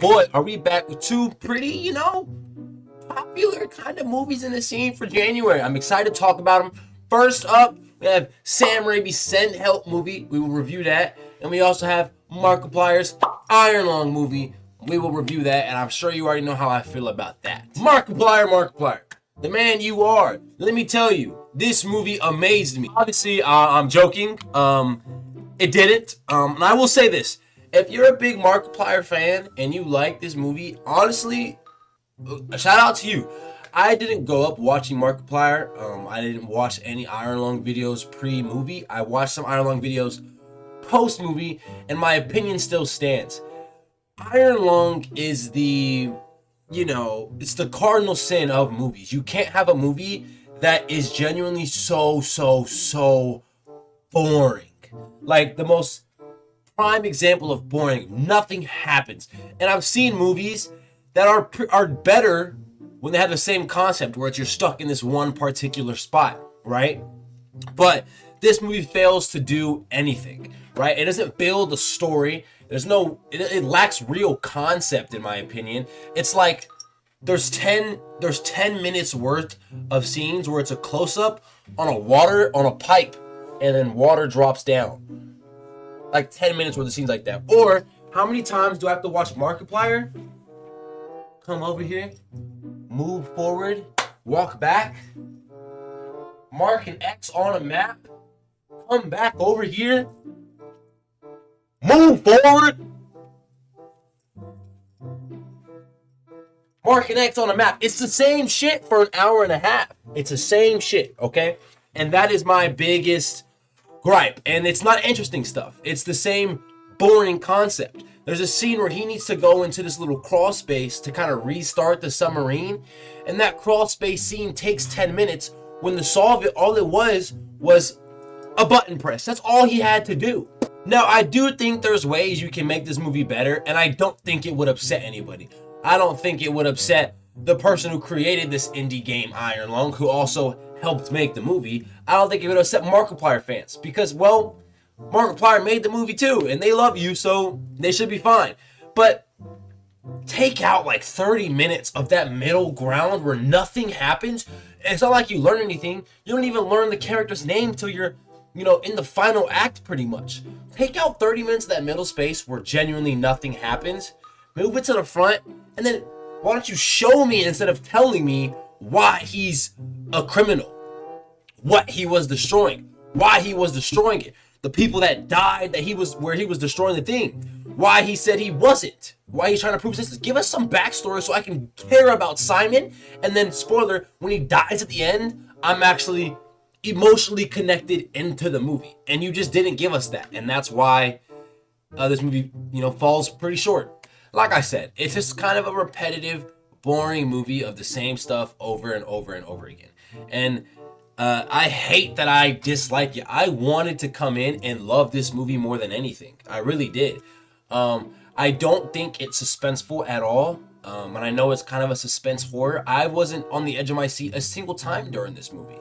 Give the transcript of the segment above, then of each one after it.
boy, are we back with two pretty, popular kind of movies in the scene for January. I'm excited to talk about them. First up, we have Sam Raimi's Send Help movie. We will review that. And we also have Markiplier's Iron Lung movie. We will review that, and I'm sure you already know how I feel about that. Markiplier, the man you are. Let me tell you, this movie amazed me. Obviously, I'm joking. It didn't. And I will say this. If you're a big Markiplier fan and you like this movie, honestly, shout out to you. I didn't go up watching Markiplier. I didn't watch any Iron Lung videos pre-movie. I watched some Iron Lung videos post-movie, and my opinion still stands. Iron Lung is it's the cardinal sin of movies. You can't have a movie that is genuinely so boring. Like, the most prime example of boring. Nothing happens. And I've seen movies that are better when they have the same concept, where you're stuck in this one particular spot, right? But this movie fails to do anything, right? It doesn't build a story. It lacks real concept, in my opinion. It's like there's 10 minutes worth of scenes where it's a close-up on a pipe, and then water drops down. Like 10 minutes worth of scenes like that. Or how many times do I have to watch Markiplier come over here, move forward, walk back, mark an X on a map, come back over here, move forward, mark an X on a map. It's the same shit for an hour and a half. It's the same shit, okay? And that is my biggest gripe. And it's not interesting stuff. It's the same boring concept. There's a scene where he needs to go into this little crawl space to kind of restart the submarine. And that crawl space scene takes 10 minutes when to solve it, all it was a button press. That's all he had to do. Now, I do think there's ways you can make this movie better, and I don't think it would upset anybody. I don't think it would upset the person who created this indie game, Iron Lung, who also helped make the movie. I don't think it would upset Markiplier fans because, well, Markiplier made the movie too, and they love you, so they should be fine. But take out like 30 minutes of that middle ground where nothing happens. It's not like you learn anything. You don't even learn the character's name till you're, in the final act pretty much. Take out 30 minutes of that middle space where genuinely nothing happens. Move it to the front, and then why don't you show me instead of telling me why he's a criminal, what he was destroying, why he was destroying it, the people that died where he was destroying the thing, why he said he wasn't, why he's trying to prove this. Give us some backstory so I can care about Simon. And then, spoiler, when he dies at the end, I'm actually emotionally connected into the movie, and you just didn't give us that, and that's why this movie, falls pretty short. Like I said, it's just kind of a repetitive, boring movie of the same stuff over and over and over again. And I hate that I dislike it. I wanted to come in and love this movie more than anything. I really did. I don't think it's suspenseful at all. And I know it's kind of a suspense horror. I wasn't on the edge of my seat a single time during this movie.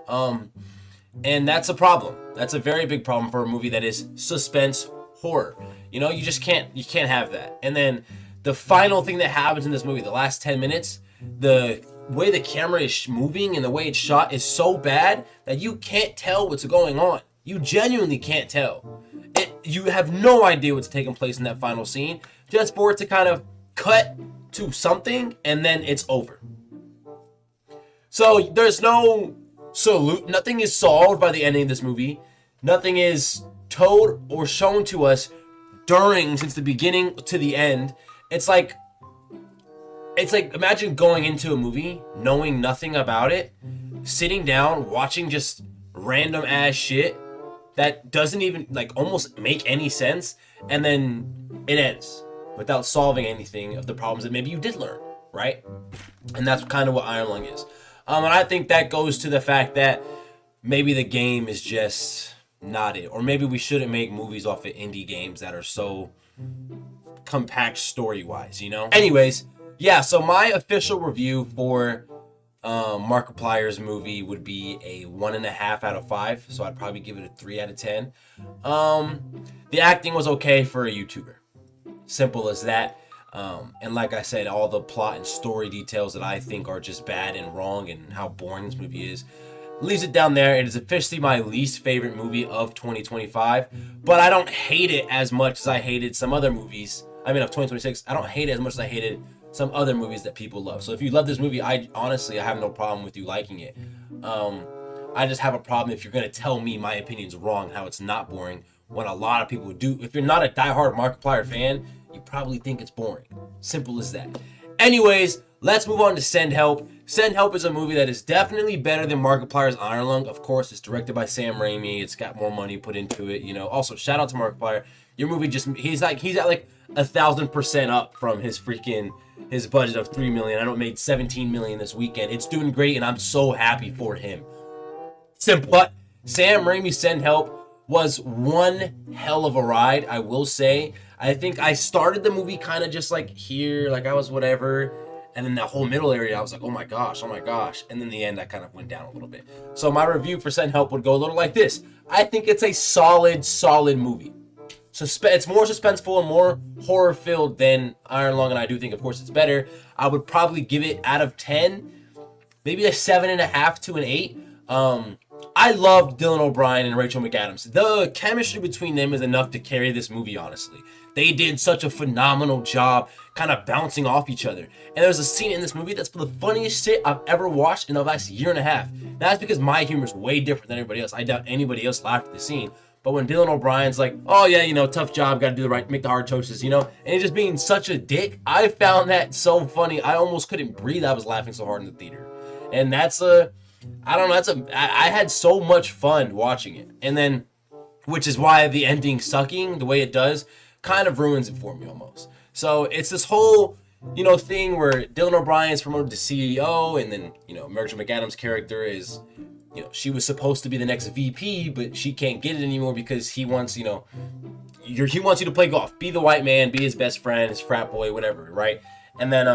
And that's a problem. That's a very big problem for a movie that is suspense horror. You just can't have that. And then the final thing that happens in this movie, the last 10 minutes, the way the camera is moving and the way it's shot is so bad that you can't tell what's going on. You genuinely can't tell. You have no idea what's taking place in that final scene, just for it to kind of cut to something and then it's over. So there's no nothing is solved by the ending of this movie. Nothing is told or shown to us since the beginning to the end. It's like imagine going into a movie knowing nothing about it, sitting down watching just random ass shit that doesn't even almost make any sense, and then it ends without solving anything of the problems that maybe you did learn, right? And that's kind of what Iron Lung is. And I think that goes to the fact that maybe the game is just not it, or maybe we shouldn't make movies off of indie games that are so compact story-wise, Anyways, yeah, so my official review for Markiplier's movie would be a 1.5 out of 5, so I'd probably give it a 3 out of 10. The acting was okay for a YouTuber. Simple as that. And like I said, all the plot and story details that I think are just bad and wrong, and how boring this movie is, leaves it down there. It is officially my least favorite movie of 2025, but I don't hate it as much as I hated some other movies. I mean, of 2026, I don't hate it as much as I hated some other movies that people love. So if you love this movie, I have no problem with you liking it. I just have a problem if you're gonna tell me my opinion's wrong, how it's not boring, when a lot of people do. If you're not a diehard Markiplier fan, you probably think it's boring. Simple as that. Anyways, let's move on to Send Help. Send Help is a movie that is definitely better than Markiplier's Iron Lung. Of course, it's directed by Sam Raimi. It's got more money put into it, you know. Also, shout out to Markiplier. Your movie he's at like 1,000% up from his budget of $3 million. I know it made $17 million this weekend. It's doing great, and I'm so happy for him. Simple. But Sam Raimi's Send Help was one hell of a ride, I will say. I think I started the movie kind of just like here, like I was whatever. And then that whole middle area, I was like, oh my gosh. And then the end, I kind of went down a little bit. So my review for Send Help would go a little like this. I think it's a solid movie. It's more suspenseful and more horror-filled than Iron Lung, and I do think, of course, it's better. I would probably give it, out of 10, maybe a 7.5 to an 8. I loved Dylan O'Brien and Rachel McAdams. The chemistry between them is enough to carry this movie, honestly. They did such a phenomenal job kind of bouncing off each other. And there's a scene in this movie that's the funniest shit I've ever watched in the last year and a half. That's because my humor is way different than everybody else. I doubt anybody else laughed at the scene. But when Dylan O'Brien's like, oh yeah, you know, tough job, gotta do the right, make the hard choices, you know, and he's just being such a dick, I found that so funny. I almost couldn't breathe. I was laughing so hard in the theater. And I had so much fun watching it. And then, which is why the ending sucking the way it does kind of ruins it for me almost. So it's this whole, you know, thing where Dylan O'Brien is promoted to CEO, and then, you know, Rachel McAdams' character is, you know, she was supposed to be the next VP, but she can't get it anymore because he wants, you know, he wants you to play golf, be the white man, be his best friend, his frat boy, whatever, right? And then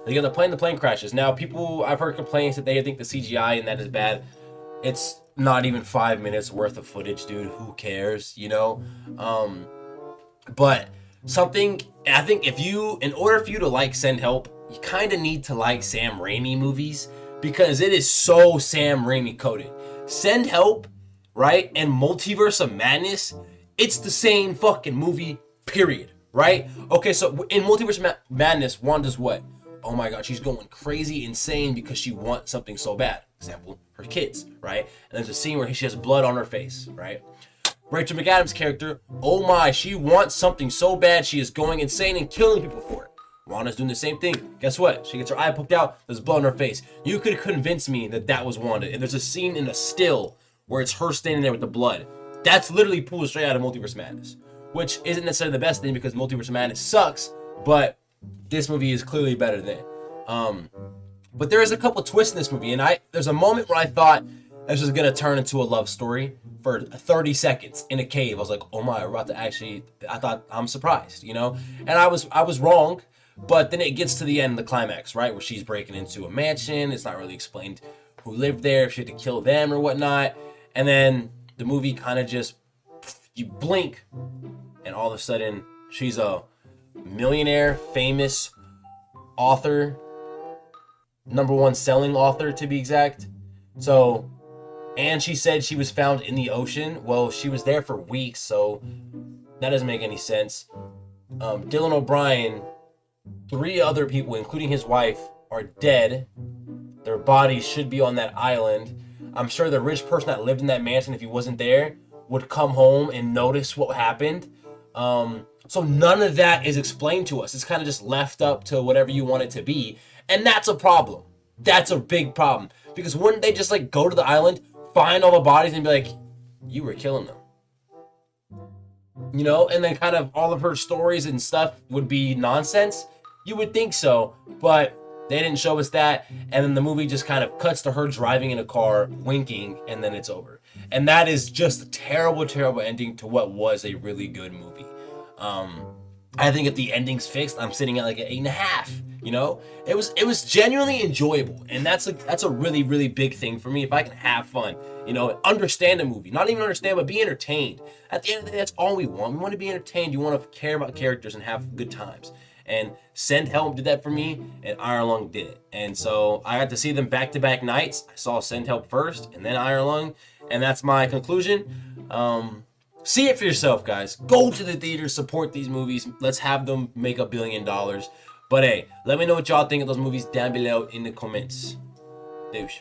the plane crashes. Now, I've heard complaints that they think the CGI in that is bad. It's not even 5 minutes worth of footage, dude. Who cares, you know? But I think in order for you to like Send Help, you kind of need to like Sam Raimi movies, because it is so Sam Raimi coded. Send Help, right, and Multiverse of Madness, it's the same fucking movie, period, right? Okay, so in Multiverse of Madness, Wanda's what? Oh my god, she's going crazy, insane because she wants something so bad. Example, her kids, right? And there's a scene where she has blood on her face, right? Rachel McAdams' character, oh my, she wants something so bad, she is going insane and killing people for it. Wanda's doing the same thing. Guess what? She gets her eye poked out, there's blood on her face. You could convince me that was Wanda. And there's a scene in a still where it's her standing there with the blood. That's literally pulled straight out of Multiverse Madness, which isn't necessarily the best thing because Multiverse Madness sucks, but this movie is clearly better than it. But there is a couple twists in this movie, and there's a moment where I thought this was gonna turn into a love story for 30 seconds in a cave. I was like, oh my, we're about to actually, I'm surprised, you know? And I was wrong, but then it gets to the end, the climax, right? Where she's breaking into a mansion. It's not really explained who lived there, if she had to kill them or whatnot. And then the movie kind of just, you blink, and all of a sudden, she's a millionaire, famous author, #1 selling author to be exact. So, and she said she was found in the ocean. Well, she was there for weeks, so that doesn't make any sense. Dylan O'Brien, 3 other people, including his wife, are dead. Their bodies should be on that island. I'm sure the rich person that lived in that mansion, if he wasn't there, would come home and notice what happened. So none of that is explained to us. It's kind of just left up to whatever you want it to be. And that's a problem. That's a big problem. Because wouldn't they just like go to the island, find all the bodies, and be like, you were killing them? You know, and then kind of all of her stories and stuff would be nonsense. You would think so, but they didn't show us that. And then the movie just kind of cuts to her driving in a car, winking, and then it's over. And that is just a terrible, terrible ending to what was a really good movie. I think if the ending's fixed, I'm sitting at like an 8.5. You know, it was genuinely enjoyable, and that's a really, really big thing for me. If I can have fun, you know, understand a movie, not even understand, but be entertained. At the end of the day, that's all we want. We want to be entertained. You want to care about characters and have good times. And Send Help did that for me, and Iron Lung did it. And so I got to see them back-to-back nights. I saw Send Help first, and then Iron Lung, and that's my conclusion. See it for yourself, guys. Go to the theater, support these movies. Let's have them make $1 billion. But hey, let me know what y'all think of those movies down below in the comments. Douche.